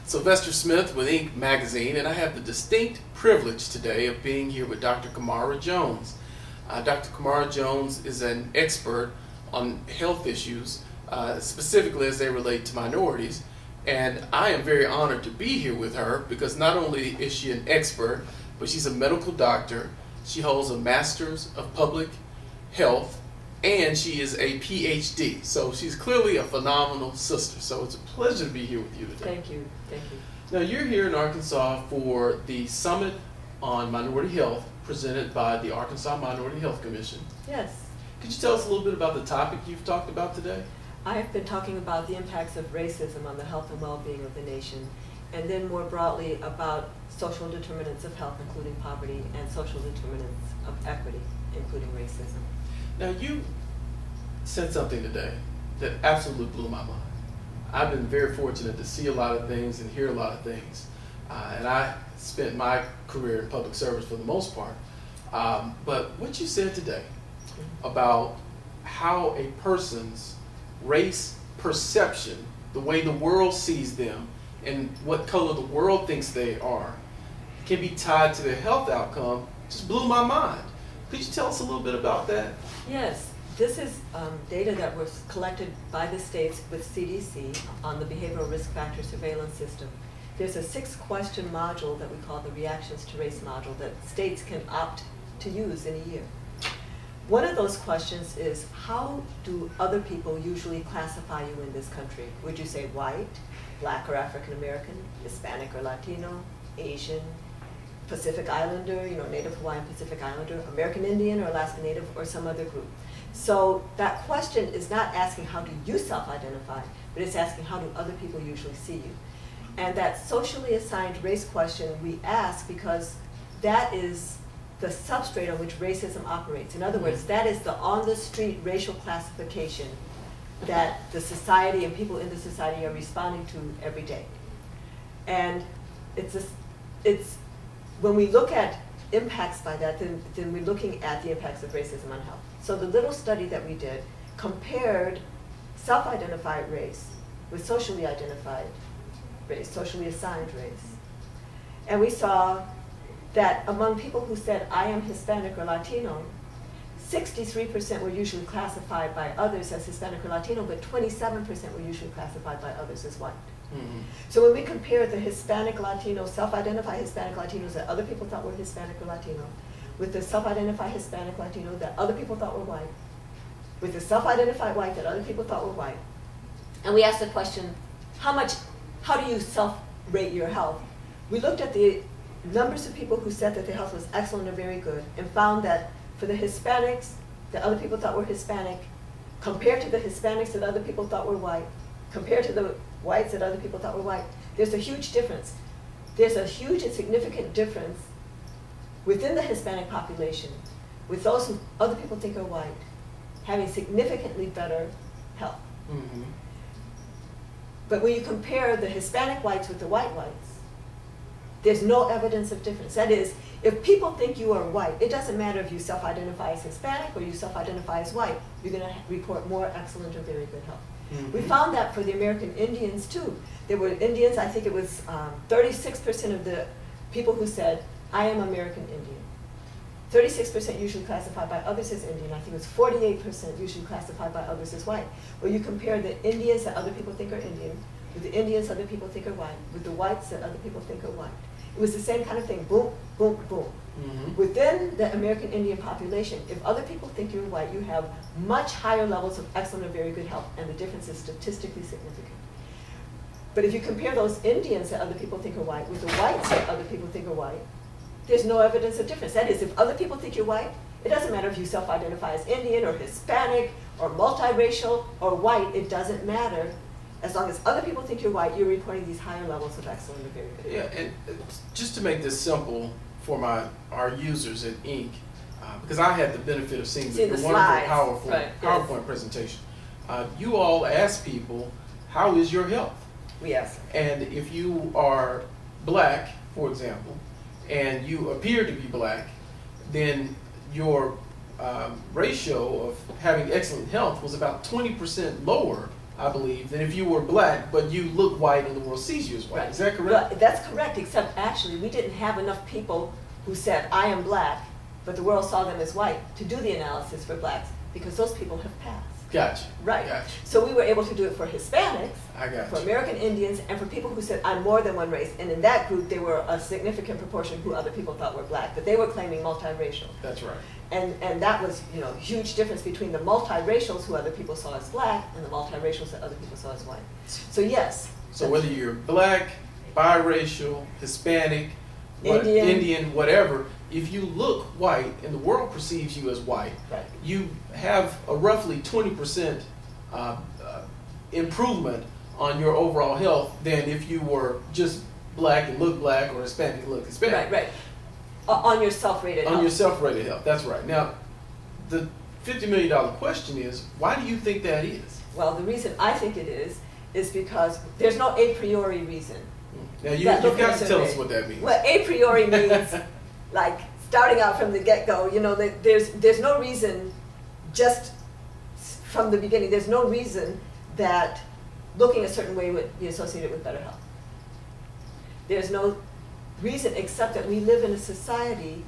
Sylvester Smith with Inc. magazine, and I have the distinct privilege today of being here with Dr. Camara Jones. Dr. Camara Jones is an expert on health issues, specifically as they relate to minorities, and I am very honored to be here with her because not only is she an expert, but she's a medical doctor. She holds a Master's of Public Health, and she is a PhD. So she's clearly a phenomenal sister. So it's a pleasure to be here with you today. Thank you. Thank you. Now you're here in Arkansas for the Summit on Minority Health presented by the Arkansas Minority Health Commission. Yes. Could you tell us a little bit about the topic you've talked about today? I have been talking about the impacts of racism on the health and well-being of the nation, and then more broadly about social determinants of health, including poverty, and social determinants of equity, including racism. Now you said something today that absolutely blew my mind. I've been very fortunate to see a lot of things and hear a lot of things, and I spent my career in public service for the most part. But what you said today about how a person's race perception, the way the world sees them, and what color the world thinks they are, can be tied to their health outcome, just blew my mind. Could you tell us a little bit about that? Yes. This is data that was collected by the states with CDC on the behavioral risk factor surveillance system. There's a 6-question module that we call the Reactions to Race module that states can opt to use in a year. One of those questions is, how do other people usually classify you in this country? Would you say white, black or African American, Hispanic or Latino, Asian, Pacific Islander, Native Hawaiian Pacific Islander, American Indian or Alaska Native, or some other group? So that question is not asking how do you self-identify, but it's asking how do other people usually see you. And that socially assigned race question we ask because that is the substrate on which racism operates. In other words, that is the on-the-street racial classification that the society and people in the society are responding to every day. And when we look at impacts by that, then we're looking at the impacts of racism on health. So the little study that we did compared self-identified race with socially identified race, socially assigned race. And we saw that among people who said, I am Hispanic or Latino, 63% were usually classified by others as Hispanic or Latino, but 27% were usually classified by others as white. Mm-hmm. So when we compare the Hispanic Latino, self-identified Hispanic Latinos that other people thought were Hispanic or Latino, with the self-identified Hispanic Latino that other people thought were white, with the self-identified white that other people thought were white, and we asked the question, how do you self-rate your health? We looked at the numbers of people who said that their health was excellent or very good, and found that for the Hispanics that other people thought were Hispanic, compared to the Hispanics that other people thought were white, compared to the whites that other people thought were white, there's a huge difference. There's a huge and significant difference within the Hispanic population, with those who other people think are white, having significantly better health. Mm-hmm. But when you compare the Hispanic whites with the white whites, there's no evidence of difference. That is, if people think you are white, it doesn't matter if you self-identify as Hispanic or you self-identify as white, you're going to report more excellent or very good health. Mm-hmm. We found that for the American Indians too. There were Indians, I think it was 36% of the people who said, I am American Indian. 36% usually classified by others as Indian. I think it was 48% usually classified by others as white. Where you compare the Indians that other people think are Indian with the Indians other people think are white, with the whites that other people think are white. It was the same kind of thing, boom, boom, boom. Mm-hmm. Within the American Indian population, if other people think you're white, you have much higher levels of excellent or very good health, and the difference is statistically significant. But if you compare those Indians that other people think are white with the whites that other people think are white, there's no evidence of difference. That is, if other people think you're white, it doesn't matter if you self-identify as Indian or Hispanic or multiracial or white, it doesn't matter. As long as other people think you're white, you're reporting these higher levels of excellent or very good. Yeah, and just to make this simple for our users at Inc., because I had the benefit of seeing the wonderful, PowerPoint presentation. You all ask people, how is your health? We ask. And if you are black, for example, and you appear to be black, then your ratio of having excellent health was about 20% lower I believe, than if you were black, but you look white and the world sees you as white. Right. Is that correct? Well, that's correct, except actually we didn't have enough people who said, I am black, but the world saw them as white, to do the analysis for blacks, because those people have passed. Gotcha. Right. Gotcha. So we were able to do it for Hispanics, I got for you. American Indians, and for people who said, I'm more than one race. And in that group, there were a significant proportion who other people thought were black, but they were claiming multiracial. That's right. And that was, huge difference between the multiracials who other people saw as black and the multiracials that other people saw as white. So yes. So whether you're black, biracial, Hispanic, Indian, whatever, if you look white and the world perceives you as white, right, you have a roughly 20% improvement on your overall health than if you were just black and look black, or Hispanic and look Hispanic. Right, right. On your self-rated health. On your self-rated health, that's right. Now, the $50 million question is, why do you think that is? Well, the reason I think it is because there's no a priori reason. Now, you've got to tell us what that means. Well, a priori means, like, starting out from the get-go, that there's no reason, just from the beginning, there's no reason that looking a certain way would be associated with better health. There's no reason except that we live in a society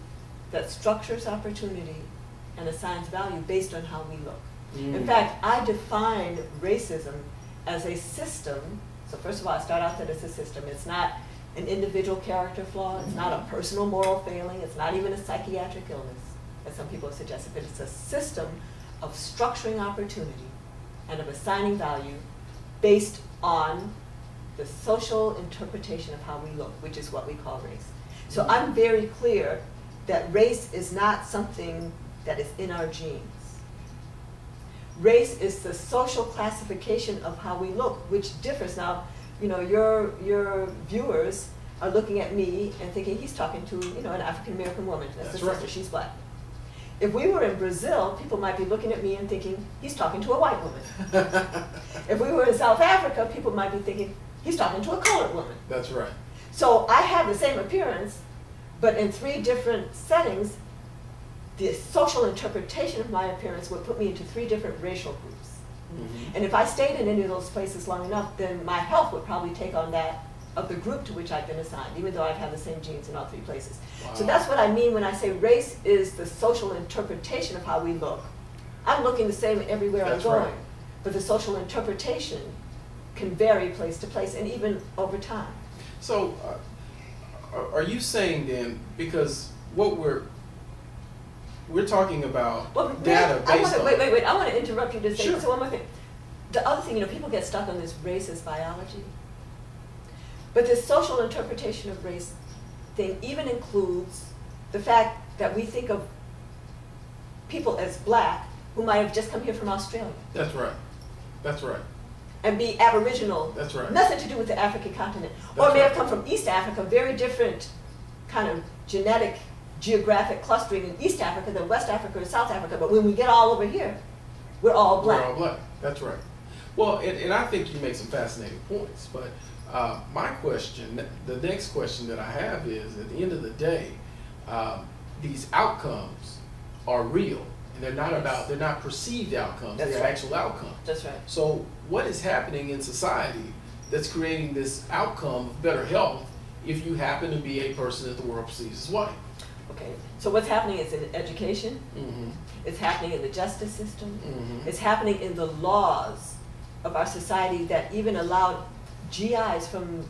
that structures opportunity and assigns value based on how we look. In fact, I define racism as a system. So first of all, I start out that it's a system. It's not an individual character flaw. It's not a personal moral failing. It's not even a psychiatric illness, as some people have suggested. But it's a system of structuring opportunity and of assigning value based on the social interpretation of how we look, which is what we call race. So I'm very clear that race is not something that is in our genes. Race is the social classification of how we look, which differs. Now, your viewers are looking at me and thinking he's talking to, an African-American woman. That's his sister, she's black. If we were in Brazil, people might be looking at me and thinking he's talking to a white woman. If we were in South Africa, people might be thinking he's talking to a colored woman. That's right. So I have the same appearance, but in 3 different settings, the social interpretation of my appearance would put me into 3 different racial groups. And if I stayed in any of those places long enough, then my health would probably take on that of the group to which I've been assigned, even though I'd have the same genes in all 3 places. Wow. So that's what I mean when I say race is the social interpretation of how we look. I'm looking the same everywhere I'm going, right. but the social interpretation can vary place to place and even over time. So are you saying then, because what we're talking about data based on... Wait, I want to interrupt you to say Sure. so one more thing. The other thing, people get stuck on this race as biology. But this social interpretation of race thing even includes the fact that we think of people as black who might have just come here from Australia. That's right. That's right. And be Aboriginal. That's right. Nothing to do with the African continent. That's or may right. have come from East Africa, very different kind of geographic clustering in East Africa than West Africa or South Africa. But when we get all over here, we're all black. We're all black. That's right. Well, and I think you make some fascinating points, but my question, the next question that I have is, at the end of the day, these outcomes are real, and they're not perceived outcomes, they're actual outcomes. That's right. So what is happening in society that's creating this outcome of better health if you happen to be a person that the world perceives as white? Okay, so what's happening is in education, it's happening in the justice system, it's happening in the laws of our society that even allowed GIs from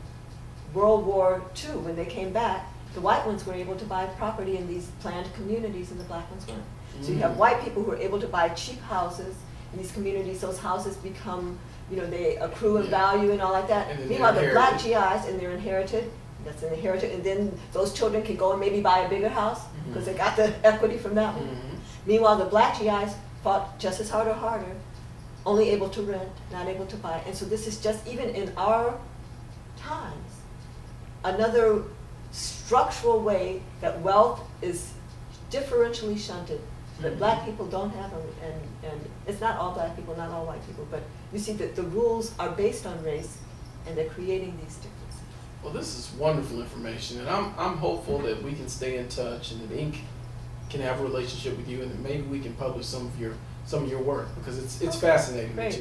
World War II, when they came back, the white ones were able to buy property in these planned communities and the black ones weren't. So you have white people who are able to buy cheap houses in these communities. Those houses become, they accrue in value and all like that. Meanwhile, the black GIs, and they're inherited, that's inherited, and then those children can go and maybe buy a bigger house because they got the equity from that one. Meanwhile, the black GIs fought just as hard or harder, only able to rent, not able to buy. And so this is just, even in our times, another structural way that wealth is differentially shunted, so that black people don't have them, and it's not all black people, not all white people, but you see that the rules are based on race, and they're creating these differences. Well, this is wonderful information, and I'm hopeful that we can stay in touch, and that Inc. can have a relationship with you, and that maybe we can publish some of your work, because it's fascinating. Great.